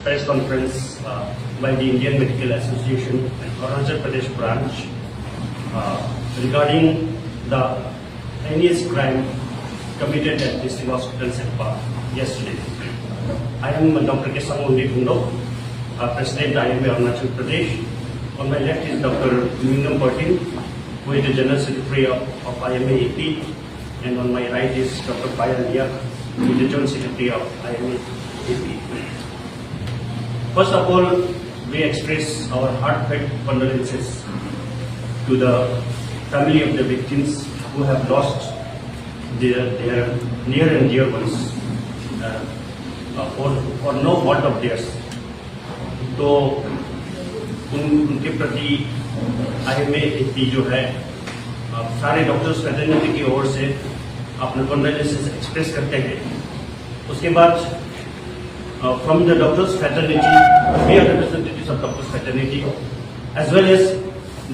Press conference by the Indian Medical Association and Arunachal Pradesh branch regarding the heinous crime committed at District Hospital Silpa yesterday. I am Dr. Kesamundi Gundo, President IMA Arunachal Pradesh. On my left is Dr. Mingam Pertin, who is the General Secretary of IMA AP, and on my right is Dr. Payal Liak, who is the Joint Secretary of IMA AP. First of all, we express our heartfelt condolences to the family of the victims who have lost their near and dear ones for no fault of theirs. तो उनके प्रति IMA AP जो है सारे doctors fraternity की ओर से अपने condolences express करते हैं. उसके बाद from the doctors fraternity, we are representatives of doctors fraternity, as well as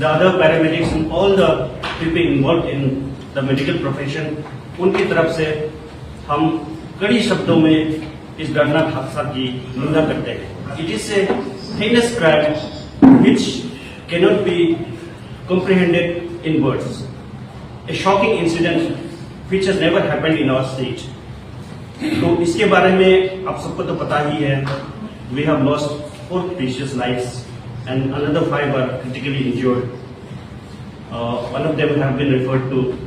the other paramedics and all the people involved in the medical profession. उनकी तरफ से हम कड़ी शब्दों में इस दर्दनाक हादसा की निंदा करते हैं. It is a heinous crime which cannot be comprehended in words. A shocking incident which has never happened in our state. तो इसके बारे में आप सबको तो पता ही है. We have lost 4 precious lives and another 5 are critically injured. One of them have been referred to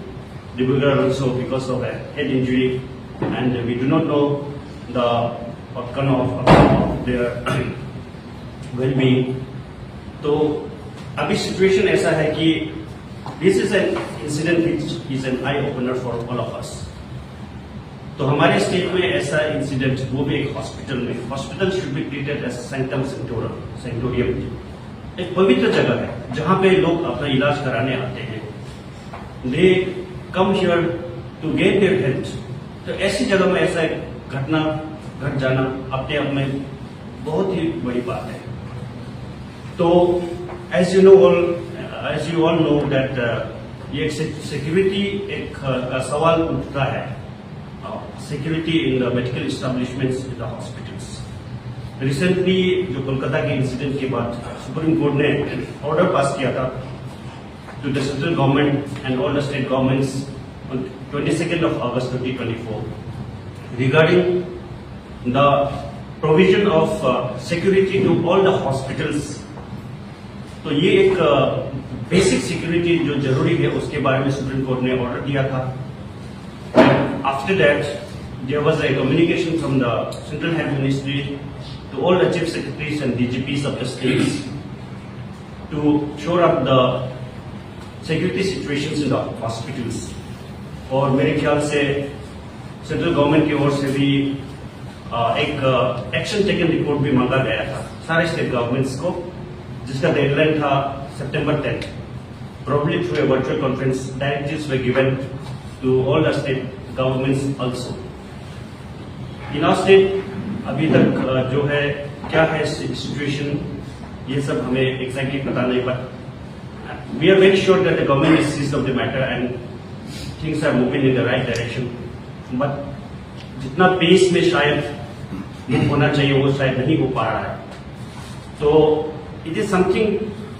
Dibrugarh also because of a head injury, and we do not know the outcome of their well-being. तो अभी situation ऐसा है कि this is an incident which is an eye-opener for all of us. तो हमारे state में ऐसा incident, वो भी एक हॉस्पिटल में. Hospital should be treated as sanctum sanctorium. एक पवित्र जगह है जहां पे लोग अपना इलाज कराने आते हैं. They come here to get their health. तो ऐसी जगह में ऐसा एक घटना घट जाना अपने आप में बहुत ही बड़ी बात है. तो as you all know that ये सिक्योरिटी एक सवाल उठता है. Security in the medical establishments in the hospitals. Recently, जो कोलकाता के इंसिडेंट के बाद सुप्रीम कोर्ट ने ऑर्डर पास किया था to the central government and all the state governments on 22nd of August 2024 regarding the provision of security to all the hospitals. तो ये एक बेसिक सिक्योरिटी जो जरूरी है उसके बारे में सुप्रीम कोर्ट ने ऑर्डर दिया था. After that, there was a communication from the Central Health Ministry to all the chief secretaries and DGPs of the states to shore up the security situations in the hospitals. और मेरे ख्याल से central government की ओर से भी एक action taken report भी मांगा गया था सारे स्टेट गवर्नमेंट्स को, जिसका डेडलाइन था September 10th. Probably through a virtual conference, directives were given to all the state governments also. In our state अभी तक जो है क्या है सिचुएशन, ये सब हमें एग्जैक्टली पता नहीं. But we are very sure that the government is seized of the matter and things are moving in the right direction. But जितना पेस में शायद मूव होना चाहिए वो शायद नहीं हो पा रहा है. तो इट इज समथिंग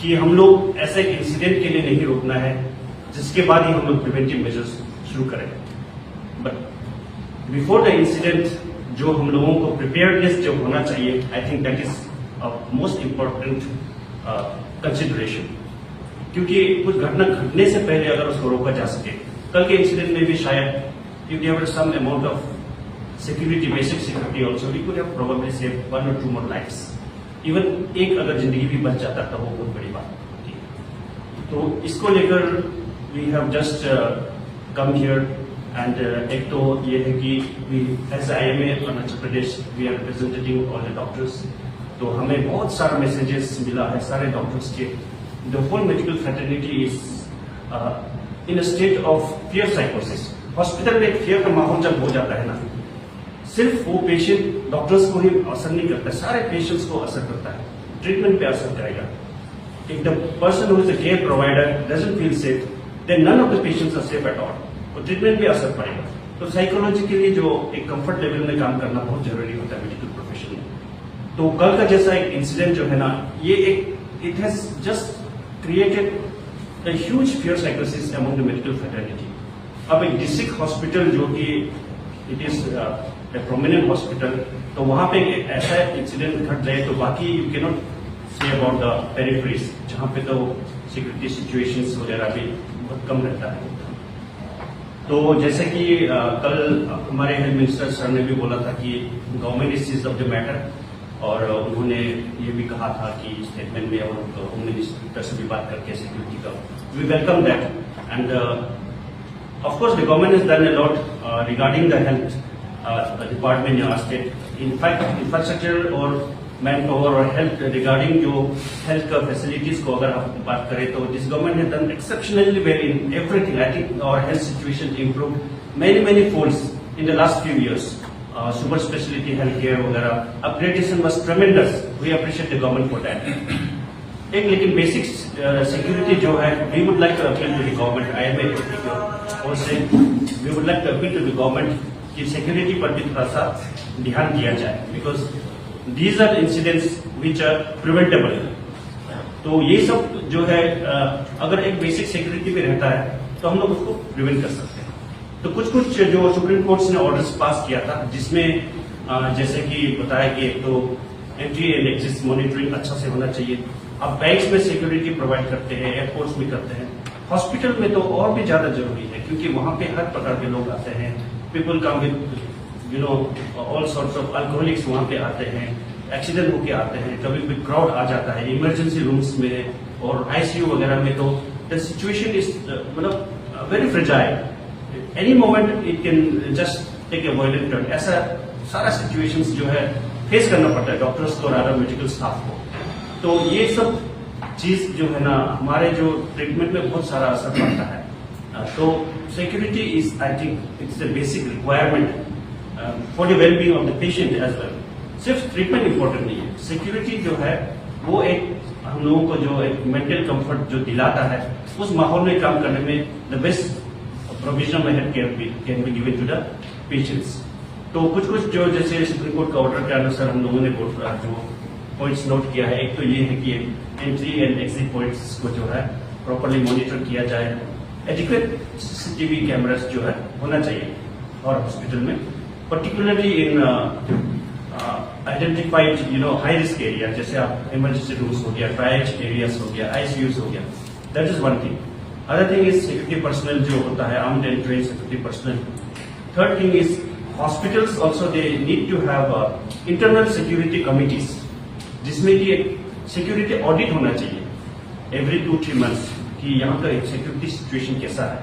कि हम लोग ऐसे इंसिडेंट के लिए नहीं रोकना है जिसके बाद ही हम लोग प्रिवेंटिव मेजर्स शुरू करें. बट बिफोर द इंसिडेंट जो हम लोगों को प्रिपेयर्डनेस जो होना चाहिए, I think that is most important consideration. क्योंकि कुछ घटना घटने से पहले अगर उसको रोका जा सके, कल के इंसिडेंट में भी शायद if there was some amount of security, basic security also, we could have probably saved 1 or 2 more lives. Even एक अगर जिंदगी भी बच जाता तो वो बहुत बड़ी बात होती है. तो इसको लेकर we have just come here. And एक तो ये है कि as IMA Arunachal Pradesh we are representing all the doctors. तो हमें बहुत सारा मैसेजेस मिला है सारे डॉक्टर्स के. The whole medical fraternity is in a state of fear साइकोसिस. हॉस्पिटल में एक फियर का माहौल जब हो जाता है ना, सिर्फ वो पेशेंट डॉक्टर्स को ही असर नहीं करता, सारे पेशेंट्स को असर करता है, ट्रीटमेंट पे असर करेगा. If the person who is the care provider doesn't feel safe, then none of the patients are safe at all. तो ट्रीटमेंट भी असर पड़ेगा. तो साइकोलॉजी के लिए जो एक कंफर्ट लेवल में काम करना बहुत जरूरी होता है मेडिकल प्रोफेशन में. तो कल का जैसा एक इंसिडेंट जो है ना, ये एक it has just created a huge fear psychosis among the medical fraternity. अब एक डिस्ट्रिक्ट हॉस्पिटल जो कि it is a prominent hospital, तो वहां पे एक ऐसा इंसिडेंट घट जाए तो बाकी you can not say about the peripheries, जहां पे तो सिक्योरिटी सिचुएशंस वगैरह भी बहुत कम रहता है। तो जैसे कि कल हमारे हेल्थ मिनिस्टर सर ने भी बोला था कि government is seize of the matter, और उन्होंने ये भी कहा था कि स्टेटमेंट में, और होम मिनिस्टर से भी बात करके सिक्योरिटी का, we welcome that and of course the government has done a lot regarding the health department in our state. In fact infrastructure और मैन पावर और हेल्थ रिगार्डिंग जो हेल्थ का फैसिलिटीज को अगर आप बात करें तो this government has done exceptionally well in everything. I think our health situation improved many folds in the last few years. Super speciality health care वगैरह upgradation was ट्रेमेंडस, we appreciate the government for that. एक लेकिन basic security जो है, we would like to appeal to the government, IMA और से we would like to appeal to the government कि security पर भी थोड़ा सा ध्यान दिया जाए, because these are incidents which are preventable. तो ये सब जो है अगर एक बेसिक सिक्योरिटी भी रहता है तो हम लोग उसको प्रिवेंट कर सकते हैं। तो कुछ जो सुप्रीम कोर्ट ने ऑर्डर्स पास किया था, जिसमें जैसे कि बताया कि एक तो एंट्री एंड एग्जिट मॉनिटरिंग अच्छा से होना चाहिए। अब बैंक्स में सिक्योरिटी प्रोवाइड करते हैं, एयरपोर्ट्स में करते हैं, हॉस्पिटल में तो और भी ज्यादा जरूरी है, क्योंकि वहां पे हर प्रकार के लोग आते हैं। People come with all sorts of alcoholics वहां पे आते हैं, एक्सीडेंट होके आते हैं, कभी भी क्राउड आ जाता है इमरजेंसी रूम्स में और ICU वगैरह में। तो द सिचुएशन इज मतलब very fragile, any moment it can just take a violent turn. ऐसा सारा सिचुएशंस जो है फेस करना पड़ता है डॉक्टर्स को और अदर मेडिकल स्टाफ को। तो ये सब चीज जो है ना, हमारे जो ट्रीटमेंट में बहुत सारा असर पड़ता है। तो security is, I think it's a basic requirement for the wellbeing of the patient as well. सिर्फ ट्रीटमेंट इंपॉर्टेंट नहीं है, सिक्योरिटी जो है वो एक हम लोगों को जो एक मेंटल कंफर्ट जो दिलाता है, उस माहौल में काम करने में द बेस्ट प्रोविजन में health care can be given to the patients. तो कुछ जो जैसे सुप्रीम कोर्ट का ऑर्डर के अनुसार हम लोगों ने जो पॉइंट्स नोट किया है, एक तो ये है कि एंट्री एंड एग्जिट पॉइंट्स को जो है प्रॉपर्ली मॉनिटर किया जाए, एडिक्वेट CCTV कैमरास जो है होना चाहिए और हॉस्पिटल में, particularly in identified high risk area, जैसे आप इमरजेंसी रूम्स हो गया, ट्रायज एरियाज हो गया, ICUs हो गया। That is one thing. Other thing is security personnel जो होता है, armed and trained security personnel. Third thing is hospitals also they need to have internal security committees, जिसमें कि एक सिक्योरिटी ऑडिट होना चाहिए एवरी 2-3 मंथ्स कि यहाँ का सिक्योरिटी सिचुएशन कैसा है।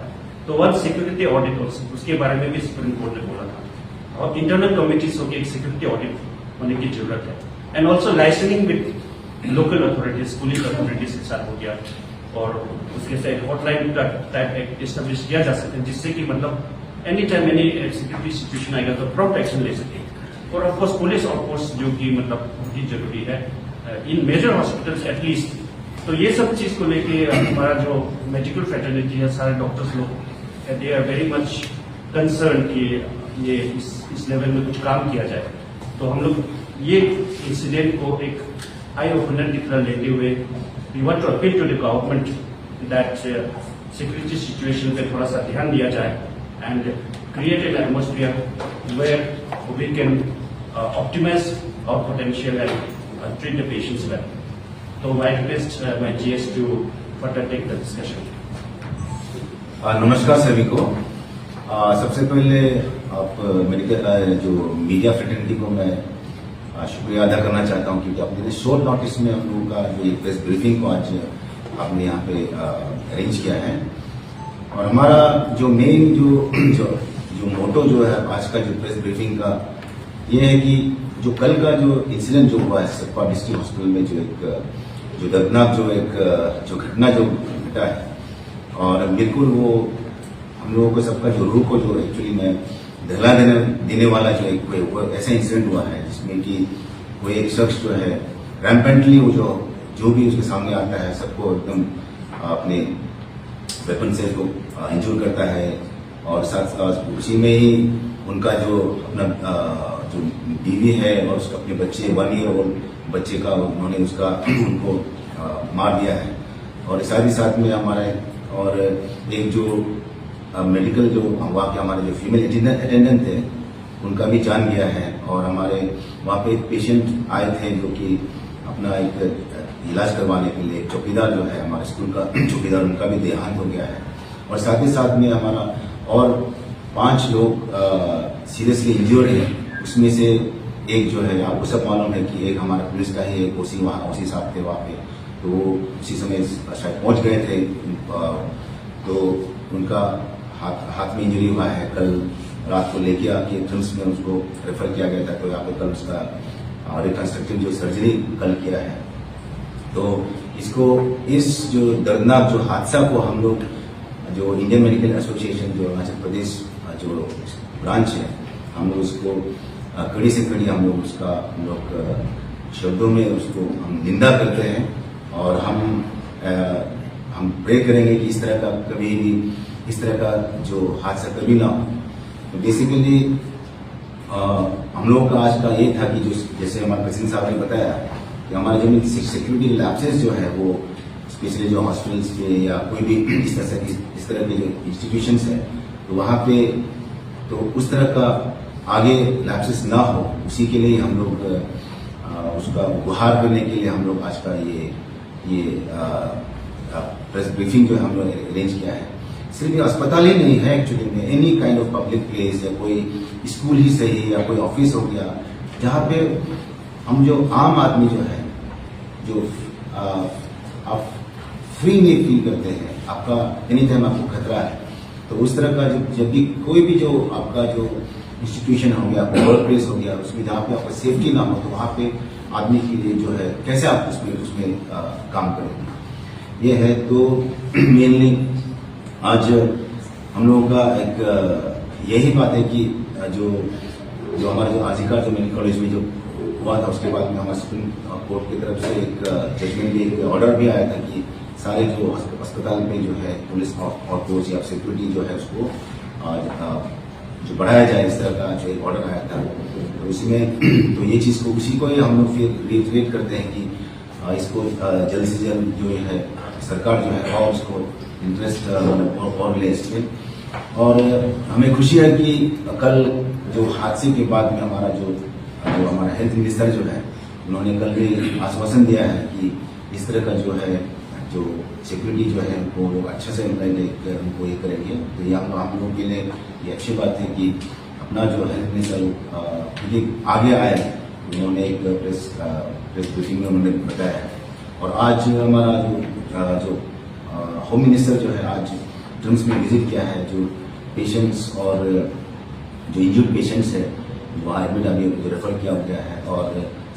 तो वन सिक्योरिटी ऑडिट उसके बारे में भी सुप्रीम कोर्ट ने बोला था, और इंटरनल कमिटीज होकर एक सिक्योरिटी ऑडिट होने की जरूरत है। And also licensing with local authorities, police authorities के साथ हो गया, और उसके साथ हॉटलाइन का टाइप एस्टेब्लिश किया जा सकता है, जिससे कि मतलब any time any security situation आएगा तो प्रॉम्प्ट एक्शन ले सके। और ऑफकोर्स पुलिस ऑफकोर्स जो कि मतलब बहुत ही जरूरी है इन मेजर हॉस्पिटल्स एटलीस्ट। तो ये सब चीज को लेके हमारा जो मेडिकल फ्रेटर्निटी है, सारे डॉक्टर्स लोग they are very much concern कि ये इस लेवल में कुछ काम किया जाए। तो हम लोग ये इंसिडेंट को एक आई ओपनर की तरह लेते हुए we want to appeal to the government that security situation पे थोड़ा सा ध्यान दिया जाए and create an atmosphere where we can optimize our potential and treat the patients well. तो I request my GS to further take the discussion. नमस्कार सभी को। सबसे पहले आप मेडिकल जो मीडिया फ्रेटर्निटी को मैं शुक्रिया अदा करना चाहता हूं, क्योंकि आपने शॉर्ट नोटिस में हम लोगों का जो प्रेस ब्रीफिंग को आज आपने यहाँ पे अरेंज किया है। और हमारा जो मेन जो मोटो जो है आज का जो प्रेस ब्रीफिंग का, ये है कि जो कल का जो इंसिडेंट जो हुआ है सतपा डिस्ट्रिक्ट हॉस्पिटल में, जो दर्दनाक जो घटना जो घटा है, और बिल्कुल वो हम लोगों को सबका जो रूह को जो एक्चुअली में दहला देने वाला जो एक ऐसा इंसिडेंट हुआ है, जिसमें कि वो एक शख्स जो है रैम्पेंटली वो जो भी उसके सामने आता है सबको एकदम अपने वेपन से उसको इंजूर करता है, और साथ उसी में ही उनका जो अपना जो बीवी है और उसके अपने बच्चे 1 ईयर ओल्ड बच्चे का उन्होंने उसका उनको मार दिया है। और साथ ही साथ में हमारे और एक जो मेडिकल जो वहाँ के हमारे जो फीमेल अटेंडेंट थे उनका भी जान गया है। और हमारे वहाँ पे एक पेशेंट आए थे जो कि अपना एक इलाज करवाने के लिए चौकीदार जो है हमारे स्कूल का चौकीदार उनका भी देहांत हो गया है। और साथ ही साथ में हमारा और 5 लोग सीरियसली इंजर्ड हैं। उसमें से एक जो है आपको सब मालूम है कि एक हमारा पुलिस का ही एक ओसी साहब थे वहाँ पे, तो वो उसी समय शायद पहुँच गए थे। तो उनका हाथ में इंजरी हुआ है। कल रात को लेके आके ट्रिम्स में उसको रेफर किया गया था। तो यहाँ पे कल उसका रिकंस्ट्रक्टिव जो सर्जरी कल किया है। तो इसको इस जो दर्दनाक जो हादसा को हम लोग जो इंडियन मेडिकल एसोसिएशन जो अरुणाचल प्रदेश जो ब्रांच है हम लोग उसको कड़ी से कड़ी हम लोग उसका हम लोग शब्दों में उसको हम निंदा करते हैं। और हम प्रे करेंगे कि इस तरह का कभी भी इस तरह का जो हादसा कभी ना हो। तो बेसिकली हम लोगों का आज का ये था कि जो जैसे हमारे प्रेसिडेंट साहब ने बताया कि हमारे जो सिक्योरिटी लैप्सेस जो है वो स्पेशली जो हॉस्पिटल्स के या कोई भी इस तरह के जो इंस्टीट्यूशंस हैं तो वहाँ पे तो उस तरह का आगे लैप्सेस ना हो उसी के लिए हम लोग उसका गुहार करने के लिए हम लोग आज का ये प्रेस ब्रीफिंग जो हम लोग अरेंज किया है। सिर्फ ये अस्पताल ही नहीं है, एक्चुअली में any kind of public place या कोई स्कूल ही सही या कोई ऑफिस हो गया जहाँ पे हम जो आम आदमी जो है जो आप फ्री में फील करते हैं, आपका एनी टाइम आपको खतरा है, तो उस तरह का जब भी कोई भी जो आपका जो इंस्टीट्यूशन हो गया, वर्क प्लेस हो गया, उसमें जहाँ पे आपका सेफ्टी ना हो तो वहाँ पे आदमी के लिए जो है कैसे आप उसमें काम करेंगे। ये है तो मेनली आज हम लोगों का एक यही बात है कि जो हमारा जो आजिका जो मेडिकल कॉलेज में जो हुआ था उसके बाद में हमारे सुप्रीम कोर्ट की तरफ से एक जजमेंट भी एक ऑर्डर भी आया था कि सारे जो अस्पताल में जो है पुलिस आउटपोस्ट या सिक्योरिटी जो है उसको जो बढ़ाया जाए, इस तरह का जो एक ऑर्डर आया था। तो इसमें तो ये चीज़ को उसी को ही हम लोग फिर रिट्रेट करते हैं कि इसको जल्द से जल्द जो है सरकार जो है और उसको इंटरेस्ट और ले इसमें। और हमें खुशी है कि कल जो हादसे के बाद में हमारा जो हमारा हेल्थ मिनिस्टर जो है उन्होंने कल भी आश्वासन दिया है कि इस तरह का जो है जो सिक्योरिटी जो है उनको लोग अच्छा से उनको ये करेंगे। तो ये हम लोगों के लिए ये अच्छी बात है कि अपना जो हेल्थ मिनिस्टर आगे आए, उन्होंने एक प्रेस ब्रीफिंग में उन्होंने बताया है। और आज हमारा जो होम मिनिस्टर जो है आज ट्रिम्स में विजिट किया है, जो पेशेंट्स और जो इंजर्ड पेशेंट्स है वहाँ एडमिट अभी रेफर किया गया है। और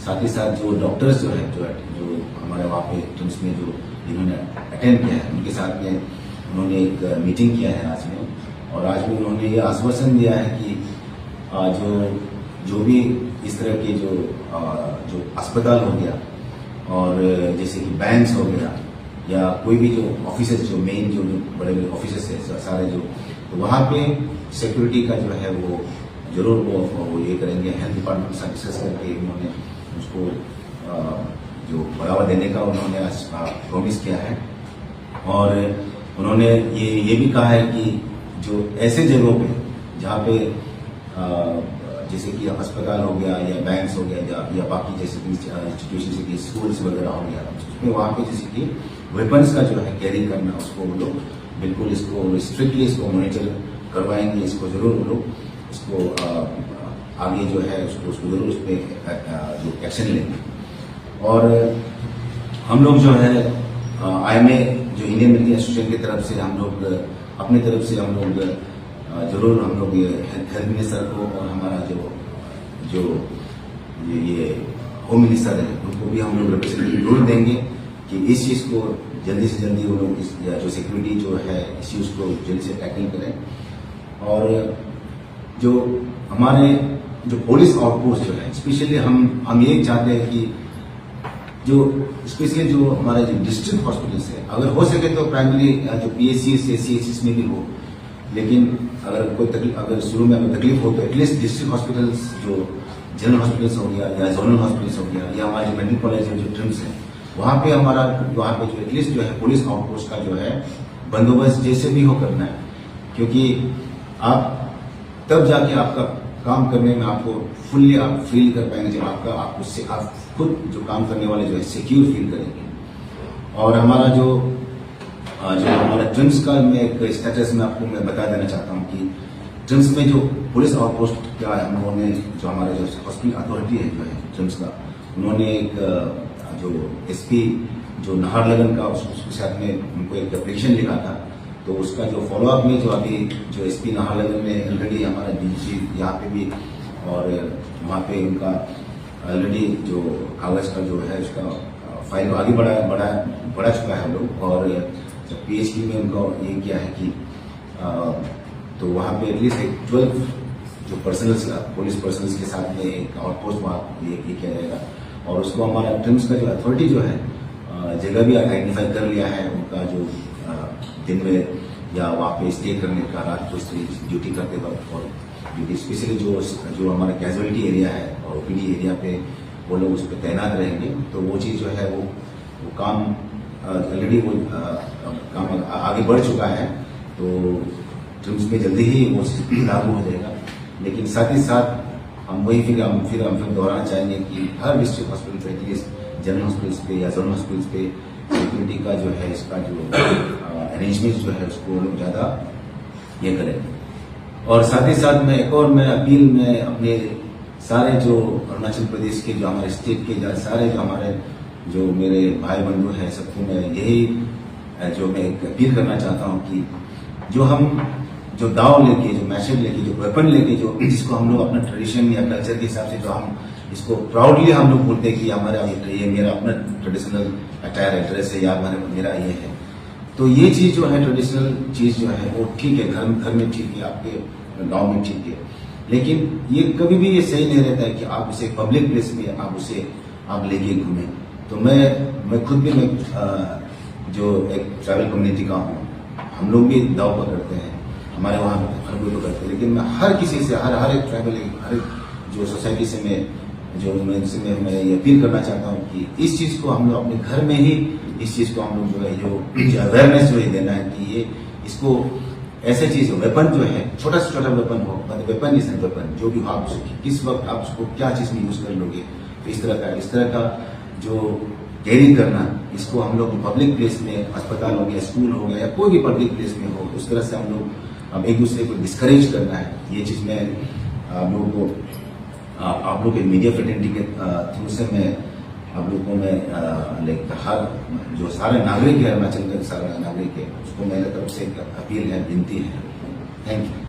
साथ ही साथ जो डॉक्टर्स जो है जो हमारे वहाँ पे ट्रिम्स में जो जिन्होंने अटेंड किया है उनके साथ में उन्होंने एक मीटिंग किया है आज में। और आज भी उन्होंने ये आश्वासन दिया है कि जो भी इस तरह के जो अस्पताल हो गया और जैसे कि बैंक्स हो गया या कोई भी जो ऑफिसेस जो मेन जो बड़े बड़े ऑफिसेस है सारे जो, तो वहाँ पे सिक्योरिटी का जो है वो जरूर वो ये करेंगे। हेल्थ डिपार्टमेंट से डिस्कस करके उन्होंने उसको जो बढ़ावा देने का उन्होंने आज प्रॉमिस किया है। और उन्होंने ये भी कहा है कि जो ऐसे जगहों पे जहाँ पे जैसे कि अस्पताल हो गया या बैंक्स हो गया या बाकी जैसे कि इंस्टीट्यूशन जैसे कि स्कूल्स वगैरह हो गया, उसमें वहाँ पे जैसे कि वेपन्स का जो है कैरी करना उसको वो लोग बिल्कुल इसको स्ट्रिक्टली इसको मॉनिटर करवाएंगे। इसको जरूर वो लोग इसको आगे जो है उसको जरूर उस पर जो एक्शन लेंगे। और हम लोग जो है IMA जो इंडियन मेडिकल एसोसिएशन की तरफ से हम लोग अपनी तरफ से हम लोग जरूर हम लोग ये हेल्थ मिनिस्टर को और हमारा जो ये होम मिनिस्टर है उनको भी हम लोग रिप्रेजेंटेटिव जरूर देंगे कि इस चीज़ को जल्दी से जल्दी वो लोग जो सिक्योरिटी जो है इस चीज़ को जल्दी से टैकल करें। और जो हमारे जो पुलिस आउटपोस्ट जो है स्पेशली हम ये चाहते हैं कि जो स्पेशली जो हमारे जो डिस्ट्रिक्ट हॉस्पिटल्स है अगर हो सके तो प्राइमरी जो PHC से CHS में भी हो, लेकिन अगर कोई तकलीफ अगर शुरू में अगर तकलीफ हो तो एटलीस्ट डिस्ट्रिक्ट हॉस्पिटल्स जो जनरल हॉस्पिटल्स हो गया या जोनल हॉस्पिटल्स हो गया या हमारे मेडिकल कॉलेज है जो ट्रिम्स है, वहाँ पे हमारा वहाँ पे जो एटलीस्ट जो है पुलिस आउटपोस्ट का जो है बंदोबस्त जैसे भी हो करना है, क्योंकि आप तब जाके आपका काम करने में आपको फुल्ली आप फील कर पाएंगे जब आप खुद जो काम करने वाले जो है सिक्योर फील करेंगे। और हमारा जो हमारा ट्रिम्स का मैं एक स्टेटस में आपको मैं बता देना चाहता हूँ कि ट्रिम्स में जो पुलिस आउटपोस्ट का हम लोगों ने जो हमारे जो हॉस्पिटल अथॉरिटी है जो है ट्रिम्स का, उन्होंने एक जो एसपी जो नाहरलगन का उसके साथ में उनको एक एप्लीकेशन लिखा था, तो उसका जो फॉलोअप में जो अभी जो एसपी नाहरलगन ने ऑलरेडी हमारा डीजी यहाँ पे भी और वहाँ पे उनका ऑलरेडी जो कागज का जो है उसका फाइल आगे बढ़ा चुका है हम लोग। और जब पीएचडी में उनको ये किया है कि तो वहाँ पे एटलीस्ट एक 12 जो पर्सनल्स पुलिस पर्सनल्स के साथ में एक आउटपोस्ट वहाँ ये किया जाएगा। और उसको हमारा ट्रिम्स का जो अथॉरिटी जो है जगह भी आइडेंटिफाई कर लिया है, उनका जो दिन में या वहाँ पे स्टे करने का रात को ड्यूटी करते वक्त, और ड्यूटी स्पेशली जो हमारा कैजुअलिटी एरिया है और ओपीडी एरिया पे वो लोग उस पर तैनात रहेंगे। तो वो चीज़ जो है वो काम ऑलरेडी वो काम आगे बढ़ चुका है, तो ट्रिम्स में जल्दी ही वो लागू हो जाएगा। लेकिन साथ ही साथ हम वही फिर दोहराना चाहेंगे कि हर डिस्ट्रिक्ट हॉस्पिटल पे एटलीस्ट जनरल हॉस्पिटल्स पे या जोनल हॉस्पिटल्स पे सिक्योरिटी का जो है इसका जो अरेंजमेंट जो है उसको लोग ज़्यादा ये करें। और साथ ही साथ मैं एक और मैं अपील में अपने सारे जो अरुणाचल प्रदेश के जो हमारे स्टेट के सारे जो हमारे जो मेरे भाई बंधु हैं सबको मैं यही जो मैं एक अपील करना चाहता हूँ कि जो दाव लेके जो मैसेज लेके जो वेपन लेके जो जिसको हम लोग अपना ट्रेडिशन या कल्चर के हिसाब से जो हम इसको प्राउडली हम लोग बोलते हैं कि हमारा ये मेरा अपना ट्रेडिशनल अटायर है, ड्रेस है या मेरा ये है, तो ये चीज जो है ट्रेडिशनल चीज जो है वो ठीक है, घर में ठीक है, आपके गांव में ठीक है, लेकिन ये कभी भी ये सही नहीं रहता है कि आप उसे पब्लिक प्लेस में आप लेके घूमें। तो मैं खुद भी जो एक ट्राइबल कम्युनिटी का हूँ, हम लोग भी दाव पकड़ते हैं, हमारे वहाँ हर कोई तो करते हैं, लेकिन मैं हर किसी से हर एक ट्राइबल हर एक जो सोसाइटी से मैं ये अपील करना चाहता हूँ कि इस चीज़ को हम लोग अपने घर में ही इस चीज़ को हम लोग जो है जो अवेयरनेस जो है देना है कि ये इसको ऐसे चीज़ वेपन जो है छोटा से छोटा वेपन हो, वेपन इज वेपन जो भी हो, आप किस वक्त आप उसको क्या चीज़ में यूज़ कर लोगे, तो इस तरह का जो कैरी करना, इसको हम लोग पब्लिक प्लेस में अस्पताल हो गया, स्कूल हो गया या कोई भी पब्लिक प्लेस में हो, उस तरह से हम लोग अब एक दूसरे को डिस्करेज करना है। ये चीज़ मैं आप लोग के मीडिया फ्रेटर्निटी के थ्रू से मैं आप लोगों को मैं हर जो सारे नागरिक है अरुणाचल के सारे नागरिक है उसको मेरे तरफ से अपील है, विनती है। Thank you.